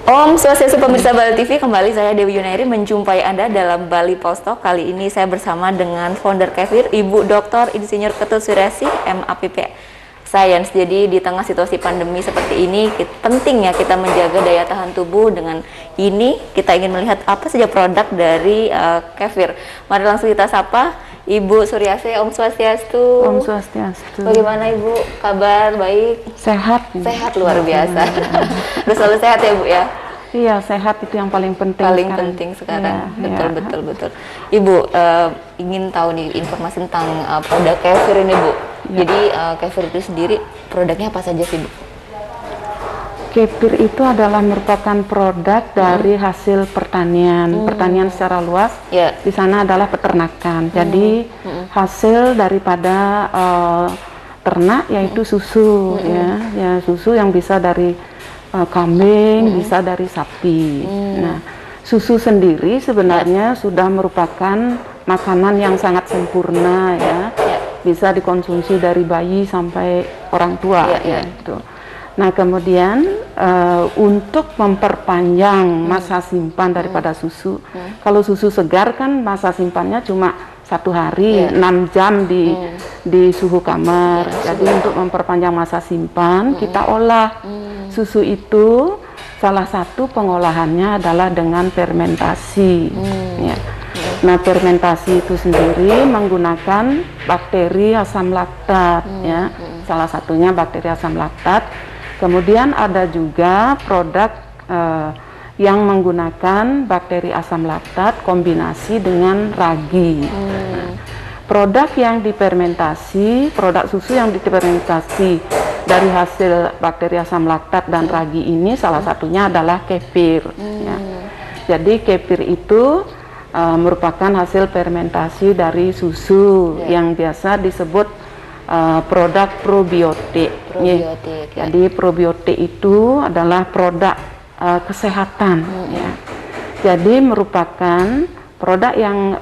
Om Swastiastu pemirsa Bali TV, kembali saya Dewi Yunairi menjumpai Anda dalam Bali Post Talk. Kali ini saya bersama dengan founder Kefir, Ibu Dr. Insinyur Ketut Suryasih, MAPP Science. Jadi di tengah situasi pandemi seperti ini, penting ya kita menjaga daya tahan tubuh. Dengan ini kita ingin melihat apa saja produk dari Kefir. Mari langsung kita sapa Ibu Suryasih. Om Swastiastu. Om Swastiastu. Bagaimana Ibu? Kabar baik? Sehat. Sehat luar biasa. Harus selalu sehat ya Bu ya? Iya, sehat itu yang paling penting. Paling sekarang. penting sekarang. Ya, Betul. Ibu ingin tahu nih informasi tentang produk Kefir ini Bu. Ya. Jadi Kefir itu sendiri produknya apa saja sih Bu? Kefir itu adalah merupakan produk dari hasil pertanian, pertanian secara luas. Ya. Di sana adalah peternakan. Jadi hasil daripada ternak yaitu susu, ya susu yang bisa dari kambing, bisa dari sapi. Nah, susu sendiri sebenarnya sudah merupakan makanan yang sangat sempurna ya. Bisa dikonsumsi dari bayi sampai orang tua ya itu. Nah, kemudian untuk memperpanjang masa simpan daripada susu, kalau susu segar kan masa simpannya cuma 1 hari, 6 jam di suhu kamar. Jadi untuk memperpanjang masa simpan, kita olah susu itu. Salah satu pengolahannya adalah dengan fermentasi. Ya. Nah, fermentasi itu sendiri menggunakan bakteri asam laktat, ya. Salah satunya bakteri asam laktat. Kemudian ada juga produk yang menggunakan bakteri asam laktat kombinasi dengan ragi. Produk yang difermentasi, produk susu yang difermentasi dari hasil bakteri asam laktat dan ragi ini salah satunya adalah kefir. Ya. Jadi kefir itu merupakan hasil fermentasi dari susu yang biasa disebut produk probiotik. Jadi probiotik itu adalah produk kesehatan. Ya. Jadi merupakan produk yang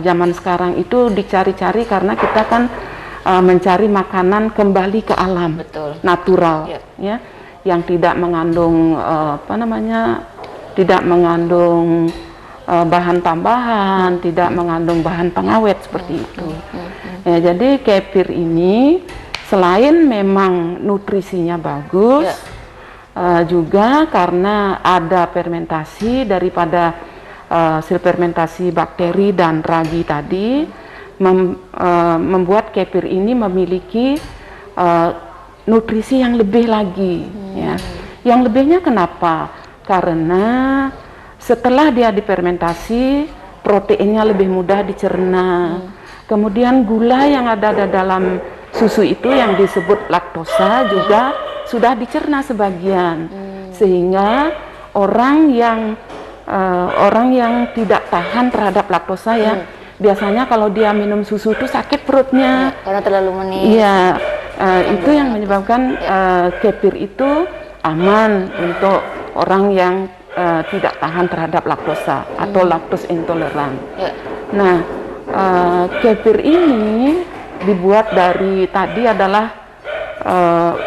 zaman sekarang itu dicari-cari karena kita kan mencari makanan kembali ke alam, natural, ya, yang tidak mengandung tidak mengandung bahan tambahan, tidak mengandung bahan pengawet seperti itu. Ya, jadi kefir ini selain memang nutrisinya bagus, juga karena ada fermentasi daripada hasil fermentasi bakteri dan ragi tadi, membuat kefir ini memiliki nutrisi yang lebih lagi. Ya. Yang lebihnya kenapa? Karena setelah dia difermentasi, proteinnya lebih mudah dicerna. Kemudian gula yang ada di dalam susu itu yang disebut laktosa juga sudah dicerna sebagian, sehingga orang yang tidak tahan terhadap laktosa ya, biasanya kalau dia minum susu itu sakit perutnya karena terlalu manis. Iya, itu yang menyebabkan kefir itu aman untuk orang yang tidak tahan terhadap laktosa atau laktos intoleran. Nah, kefir ini dibuat dari tadi adalah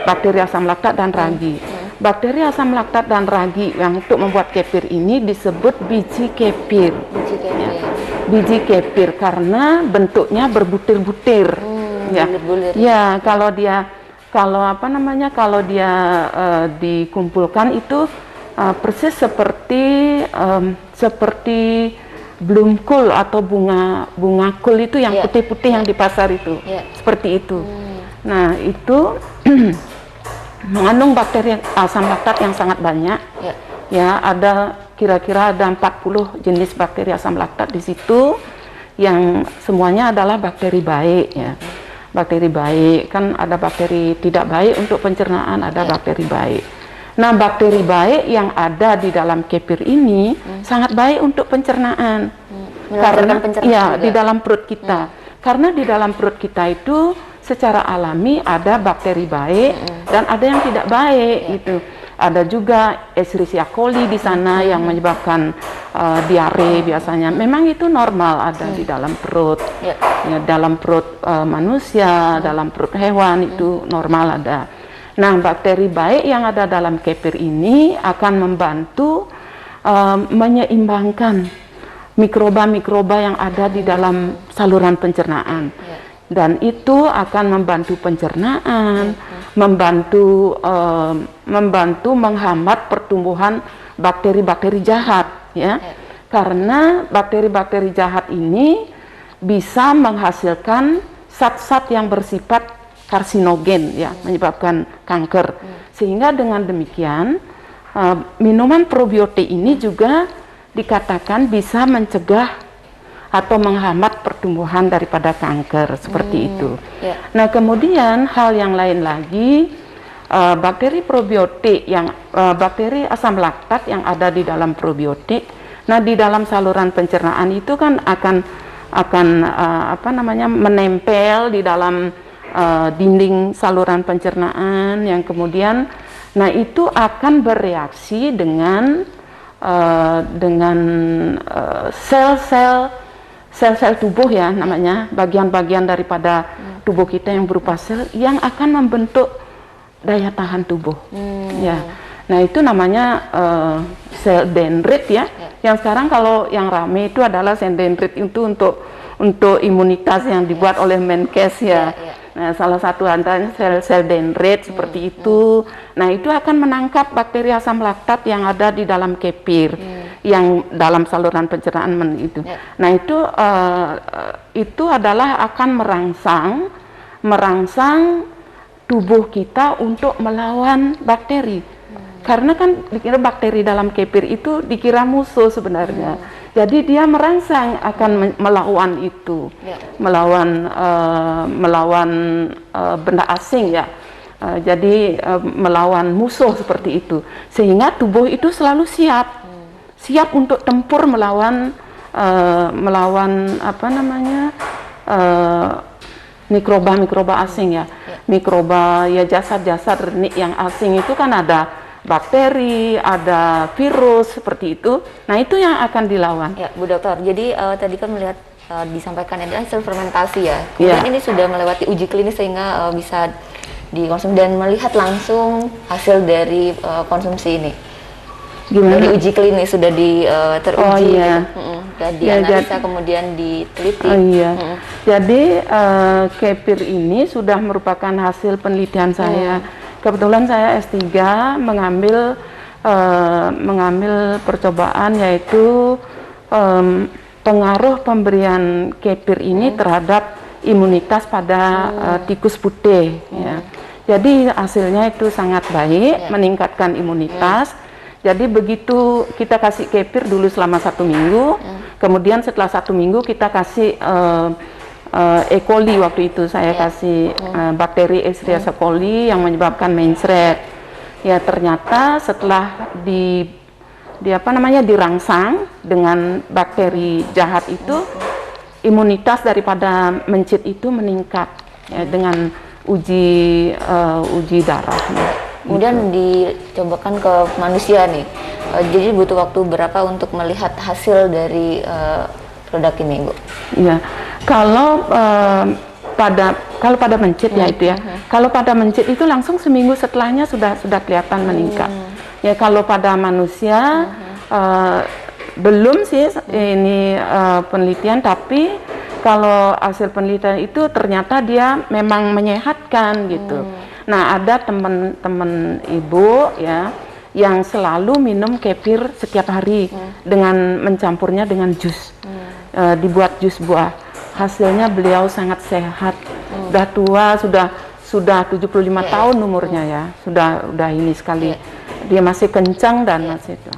bakteri asam laktat dan ragi. Bakteri asam laktat dan ragi yang untuk membuat kefir ini disebut biji kefir. Biji kefir karena bentuknya berbutir-butir. Ya, kalau dia dikumpulkan itu persis seperti bloom kul atau bunga kul itu yang putih-putih yang di pasar itu, seperti itu. Nah, itu mengandung bakteri asam laktat yang sangat banyak. Ya, ada kira-kira ada 40 jenis bakteri asam laktat di situ, yang semuanya adalah bakteri baik ya. Bakteri baik, kan ada bakteri tidak baik untuk pencernaan, ada bakteri baik. Nah, bakteri baik yang ada di dalam kefir ini sangat baik untuk pencernaan. Karena di dalam perut kita. Karena di dalam perut kita itu secara alami ada bakteri baik dan ada yang tidak baik gitu. Ada juga Escherichia coli di sana yang menyebabkan diare biasanya. Memang itu normal ada di dalam perut. Ya, dalam perut manusia, dalam perut hewan itu normal ada. Nah, bakteri baik yang ada dalam kefir ini akan membantu menyeimbangkan mikroba-mikroba yang ada di dalam saluran pencernaan. Dan itu akan membantu pencernaan, membantu menghambat pertumbuhan bakteri-bakteri jahat, ya. Karena bakteri-bakteri jahat ini bisa menghasilkan zat-zat yang bersifat karsinogen, ya, menyebabkan kanker. Sehingga dengan demikian minuman probiotik ini juga dikatakan bisa mencegah atau menghambat pertumbuhan daripada kanker, seperti itu. Nah, kemudian hal yang lain lagi, bakteri probiotik yang bakteri asam laktat yang ada di dalam probiotik, nah di dalam saluran pencernaan itu kan akan menempel di dalam dinding saluran pencernaan, yang kemudian nah itu akan bereaksi dengan sel-sel tubuh, ya, namanya bagian-bagian daripada tubuh kita yang berupa sel yang akan membentuk daya tahan tubuh, ya. Nah, itu namanya sel dendrit, ya. Yang sekarang kalau yang rame itu adalah sel dendrit itu untuk imunitas yang dibuat oleh Menkes, ya. Nah, salah satu antaranya sel dendrit seperti itu. Nah, itu akan menangkap bakteri asam laktat yang ada di dalam kefir, yang dalam saluran pencernaan itu. Nah, itu adalah akan merangsang tubuh kita untuk melawan bakteri. Karena kan dikira bakteri dalam kefir itu dikira musuh sebenarnya. Jadi dia merangsang akan melawan itu, melawan benda asing, ya. Jadi melawan musuh seperti itu, sehingga tubuh itu selalu siap untuk tempur melawan mikroba-mikroba asing, ya. Mikroba, ya, jasad-jasad yang asing itu kan ada bakteri, ada virus seperti itu. Nah, itu yang akan dilawan. Ya, Bu Dokter. Jadi tadi kan melihat disampaikan ada hasil fermentasi, ya. Kemudian ini sudah melewati uji klinis sehingga bisa dikonsumsi dan melihat langsung hasil dari konsumsi ini. Gimana? Dari uji klinis sudah teruji, sudah dianalisa, jadi, kemudian diteliti. Jadi kefir ini sudah merupakan hasil penelitian saya. Kebetulan saya S3 mengambil percobaan, yaitu pengaruh pemberian kefir ini terhadap imunitas pada tikus putih, ya. Jadi hasilnya itu sangat baik, meningkatkan imunitas. Jadi begitu kita kasih kefir dulu selama 1 minggu, kemudian setelah 1 minggu kita kasih E. coli, waktu itu saya kasih bakteri Escherichia coli yang menyebabkan mencret. Ya, ternyata setelah dirangsang dengan bakteri jahat itu, imunitas daripada mencit itu meningkat, ya, dengan uji darah. Kemudian dicobakan ke manusia nih. Jadi butuh waktu berapa untuk melihat hasil dari produk ini, Bu? Ya, kalau pada mencit, ya itu, ya. Kalau pada mencit itu langsung seminggu setelahnya sudah kelihatan meningkat. Ya, kalau pada manusia belum sih ini penelitian, tapi kalau hasil penelitian itu ternyata dia memang menyehatkan gitu. Nah, ada teman-teman ibu, ya, yang selalu minum kefir setiap hari dengan mencampurnya dengan jus, dibuat jus buah. Hasilnya beliau sangat sehat, udah tua, sudah 75 tahun umurnya, ya, sudah ini sekali, dia masih kencang dan masih itu.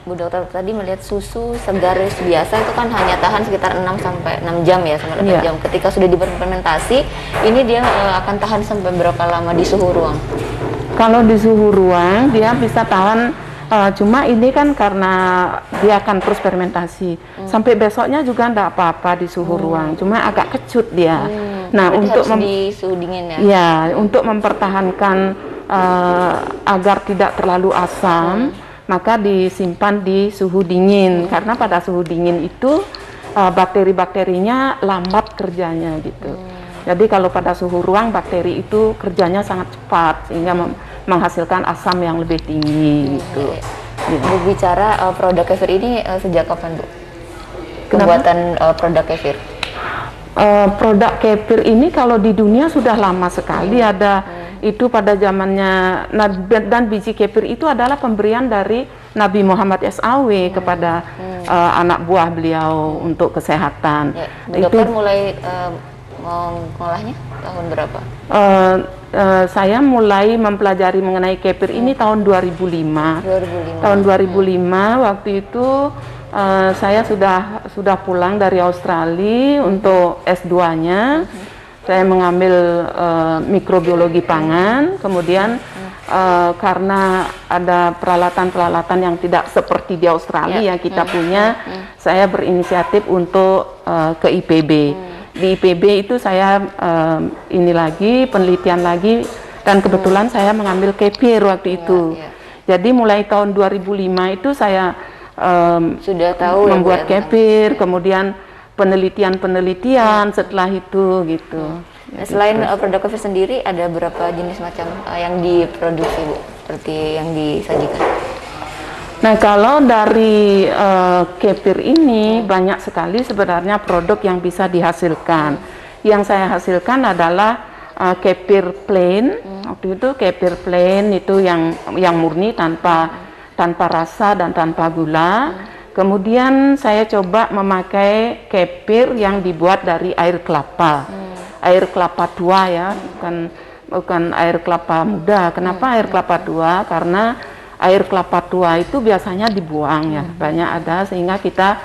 Bu Dokter, tadi melihat susu segar biasa itu kan hanya tahan sekitar 6 sampai 6 jam, ya, sampai 8 jam. Ketika sudah difermentasi, ini dia akan tahan sampai berapa lama di suhu ruang? Kalau di suhu ruang dia bisa tahan, cuma ini kan karena dia akan terus fermentasi sampai besoknya juga enggak apa-apa di suhu ruang, cuma agak kecut dia. Nah, berarti untuk harus di suhu dingin, ya? Ya, untuk mempertahankan agar tidak terlalu asam, maka disimpan di suhu dingin, karena pada suhu dingin itu bakteri-bakterinya lambat kerjanya gitu. Jadi kalau pada suhu ruang bakteri itu kerjanya sangat cepat sehingga menghasilkan asam yang lebih tinggi gitu. Ya. Berbicara produk kefir ini sejak kapan Bu? Kenapa? Pembuatan produk kefir. Produk kefir ini kalau di dunia sudah lama sekali ada itu pada zamannya dan biji kefir itu adalah pemberian dari Nabi Muhammad SAW kepada anak buah beliau untuk kesehatan. Ya, itu dokter mulai mengolahnya tahun berapa? Saya mulai mempelajari mengenai kefir ini tahun 2005. 2005. Tahun 2005 waktu itu saya sudah pulang dari Australia untuk S2-nya. Saya mengambil mikrobiologi pangan, kemudian karena ada peralatan-peralatan yang tidak seperti di Australia yang kita punya, saya berinisiatif untuk ke IPB. Di IPB itu saya penelitian lagi, dan kebetulan saya mengambil kefir waktu itu. Jadi mulai tahun 2005 itu saya sudah tahu membuat kefir, kemudian penelitian setelah itu gitu. Nah, selain produk kefir sendiri ada berapa jenis macam yang diproduksi Bu, seperti yang disajikan? Nah, kalau dari kefir ini banyak sekali sebenarnya produk yang bisa dihasilkan. Yang saya hasilkan adalah kefir plain. Waktu itu kefir plain itu yang murni tanpa rasa dan tanpa gula. Kemudian saya coba memakai kefir yang dibuat dari air kelapa. Air kelapa tua ya, bukan air kelapa muda. Kenapa air kelapa tua? Karena air kelapa tua itu biasanya dibuang ya, banyak ada, sehingga kita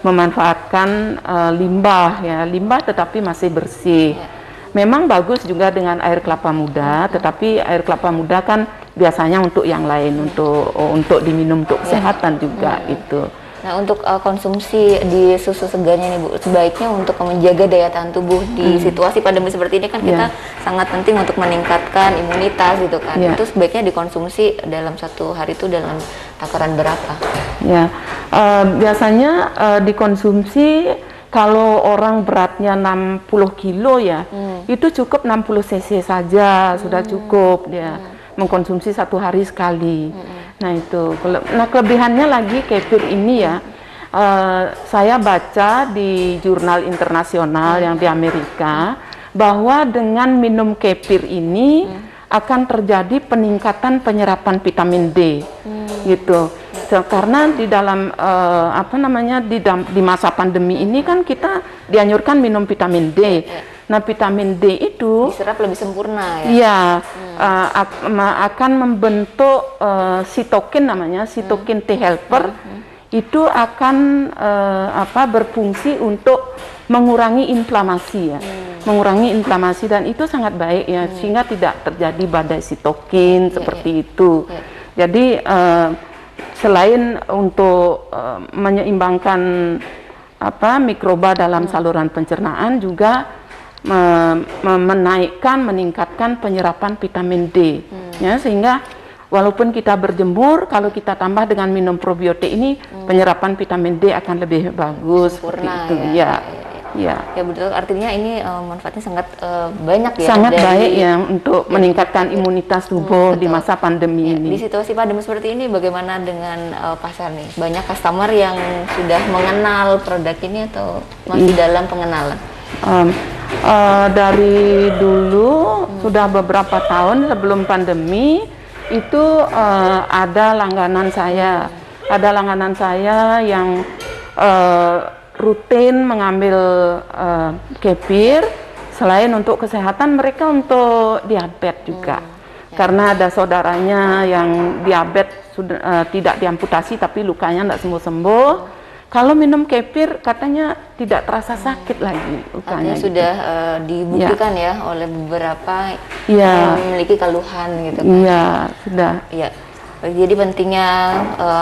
memanfaatkan limbah ya, limbah tetapi masih bersih. Memang bagus juga dengan air kelapa muda, tetapi air kelapa muda kan biasanya untuk yang lain, untuk diminum untuk kesehatan juga itu. Nah, untuk konsumsi di susu segarnya nih Bu, sebaiknya untuk menjaga daya tahan tubuh di situasi pandemi seperti ini kan kita sangat penting untuk meningkatkan imunitas gitu kan. Itu sebaiknya dikonsumsi dalam satu hari itu dalam takaran berapa? Ya, biasanya dikonsumsi kalau orang beratnya 60 kilo ya, itu cukup 60 cc saja sudah cukup dia mengkonsumsi satu hari sekali. Nah itu, kelebihannya lagi kefir ini ya, saya baca di jurnal internasional yang di Amerika bahwa dengan minum kefir ini akan terjadi peningkatan penyerapan vitamin D, gitu. Karena di dalam di masa pandemi ini kan kita dianjurkan minum vitamin D. Nah, vitamin D itu diserap lebih sempurna ya. Iya, akan membentuk sitokin namanya, sitokin T helper. Itu akan berfungsi untuk mengurangi inflamasi ya. Mengurangi inflamasi, dan itu sangat baik ya, sehingga tidak terjadi badai sitokin seperti itu. Jadi selain untuk menyeimbangkan mikroba dalam saluran pencernaan, juga meningkatkan penyerapan vitamin D ya, sehingga walaupun kita berjemur, kalau kita tambah dengan minum probiotik ini, penyerapan vitamin D akan lebih bagus. Sempurna, seperti itu ya. Ya Betul, artinya ini manfaatnya sangat banyak ya, sangat baik ya untuk meningkatkan imunitas tubuh di masa pandemi ini. Di situasi pandemi seperti ini bagaimana dengan pasar nih? Banyak customer yang sudah mengenal produk ini atau masih dalam pengenalan? Dari dulu sudah beberapa tahun sebelum pandemi itu ada langganan saya yang rutin mengambil kefir. Selain untuk kesehatan, mereka untuk diabetes juga, karena ada saudaranya yang diabetes sudah tidak diamputasi tapi lukanya tidak sembuh-sembuh. Kalau minum kefir katanya tidak terasa sakit lagi lukanya. Artinya sudah dibuktikan ya oleh beberapa yang memiliki keluhan gitu kan. Iya, sudah. Iya. Jadi pentingnya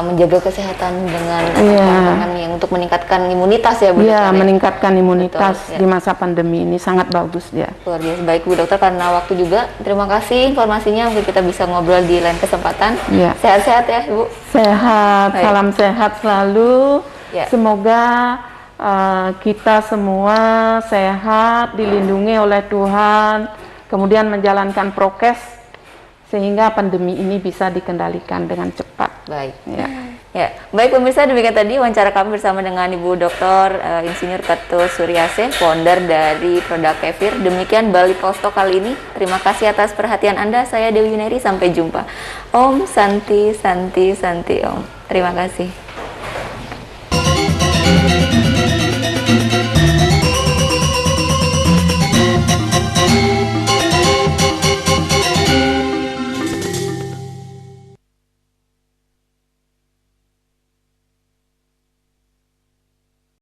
menjaga kesehatan dengan makanan yang untuk meningkatkan imunitas ya Bu Dokter. Iya, meningkatkan imunitas di masa pandemi ini sangat bagus ya. Luar biasa. Baik Bu Dokter, karena waktu juga, terima kasih informasinya, mungkin kita bisa ngobrol di lain kesempatan. Sehat-sehat ya Bu. Sehat, salam sehat selalu. Semoga kita semua sehat, dilindungi oleh Tuhan, kemudian menjalankan prokes sehingga pandemi ini bisa dikendalikan dengan cepat. Baik. Ya. Ya, baik pemirsa, demikian tadi wawancara kami bersama dengan Ibu Dr. Insinyur Ketut Suryasih, founder dari produk Kefir. Demikian Bali Posto kali ini. Terima kasih atas perhatian Anda. Saya Dewi Yuneri, sampai jumpa. Om Santi Santi Santi Om. Terima kasih.